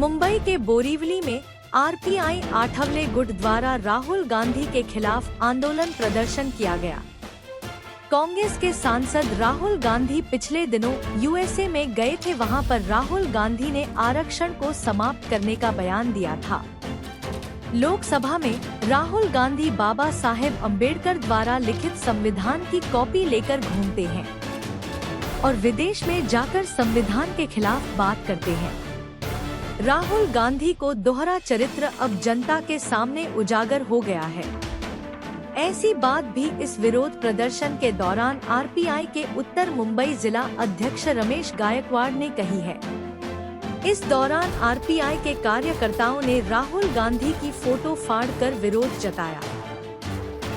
मुंबई के बोरीवली में आरपीआई आठवले गुट द्वारा राहुल गांधी के खिलाफ आंदोलन प्रदर्शन किया गया। कांग्रेस के सांसद राहुल गांधी पिछले दिनों यूएसए में गए थे। वहां पर राहुल गांधी ने आरक्षण को समाप्त करने का बयान दिया था। लोकसभा में राहुल गांधी बाबा साहेब अम्बेडकर द्वारा लिखित संविधान की कॉपी लेकर घूमते हैं और विदेश में जाकर संविधान के खिलाफ बात करते हैं। राहुल गांधी को दोहरा चरित्र अब जनता के सामने उजागर हो गया है। ऐसी बात भी इस विरोध प्रदर्शन के दौरान आरपीआई के उत्तर मुंबई जिला अध्यक्ष रमेश गायकवाड़ ने कही है। इस दौरान आरपीआई के कार्यकर्ताओं ने राहुल गांधी की फोटो फाड़कर विरोध जताया।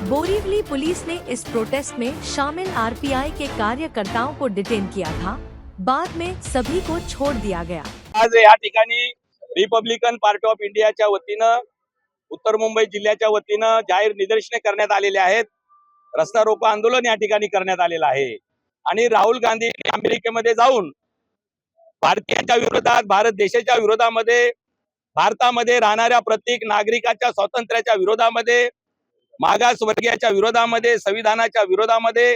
बोरीवली पुलिस ने इस प्रोटेस्ट में शामिल आरपीआई के कार्यकर्ताओं को डिटेन किया था। बाद में सभी को छोड़ दिया गया। आज या ठिकाणी रिपब्लिकन पार्टी ऑफ इंडियाच्या वतीनं उत्तर मुंबई जिल्ह्याच्या वतीनं जाहीर निदर्शने करण्यात आलेले आहेत। रस्ता रोको आंदोलन या ठिकाणी करण्यात आलेलं आहे आणि राहुल गांधी अमेरिकेमध्ये जाऊन भारतीयांच्या विरोधात, भारत देशाच्या विरोधामध्ये, भारतामध्ये राहणाऱ्या प्रत्येक नागरिकाच्या स्वातंत्र्याच्या विरोधामध्ये, मागासवर्गीयाच्या विरोधामध्ये, संविधानाच्या विरोधामध्ये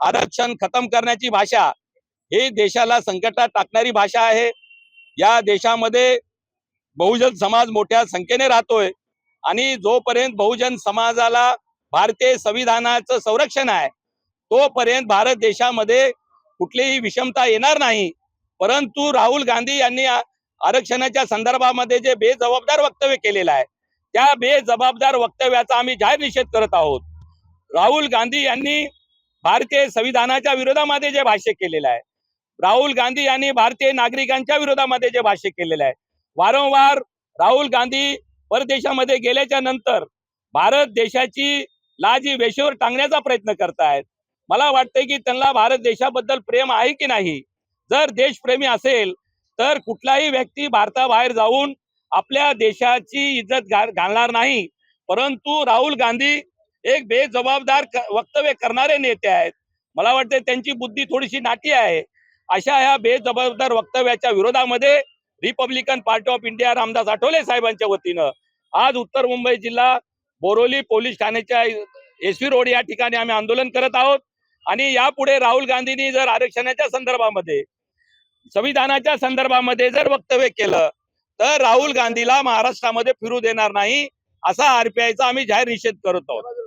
आरक्षण खतम करण्याची भाषा ही देशाला संकटात टाकणारी भाषा आहे। या देशामध्ये बहुजन समाज मोठ्या संख्येने राहतोय आणि जोपर्यंत बहुजन समाजाला भारतीय संविधानाचं संरक्षण आहे तोपर्यंत भारत देशामध्ये कुठलीही विषमता येणार नाही। परंतु राहुल गांधी यांनी आरक्षणाच्या संदर्भामध्ये जे बेजबाबदार वक्तव्य केलेलं आहे त्या बेजबाबदार वक्तव्याचा आम्ही जाहीर निषेध करत आहोत। राहुल गांधी यांनी भारतीय संविधानाच्या विरोधामध्ये जे भाष्य केलेलं आहे, राहुल गांधी यांनी भारतीय नागरिकांच्या विरोधामध्ये जे भाष्य केलेलं आहे, वारंवार राहुल गांधी परदेशामध्ये गेल्याच्या नंतर भारत देशाची लाजी वेशीवर टांगण्याचा प्रयत्न करतायत। मला वाटतं की त्यांना भारत देशाबद्दल प्रेम आहे की नाही। जर देशप्रेमी असेल तर कुठलाही व्यक्ती भारताबाहेर जाऊन आपल्या देशाची इज्जत घालणार नाही। परंतु राहुल गांधी एक बेजबाबदार वक्तव्य करणारे नेते आहेत। मला वाटतं त्यांची बुद्धी थोडीशी नाटी आहे। अशा या बेजबाबदार वक्तव्याच्या विरोधामध्ये Republican party of India Ramdas Athawale साहेबांच्या वतीनं आज उत्तर मुंबई जिल्हा बोरिवली पोलीस ठाण्याच्या एसवी रोड या ठिकाणी आम्ही आंदोलन करत आहोत आणि यापुढे राहुल गांधींनी जर आरक्षणाच्या संदर्भामध्ये, संविधानाच्या संदर्भामध्ये जर वक्तव्य केलं तर राहुल गांधीला महाराष्ट्रामध्ये फिरू देणार नाही असा आरपीआयचा आम्ही जाहीर निषेध करत आहोत।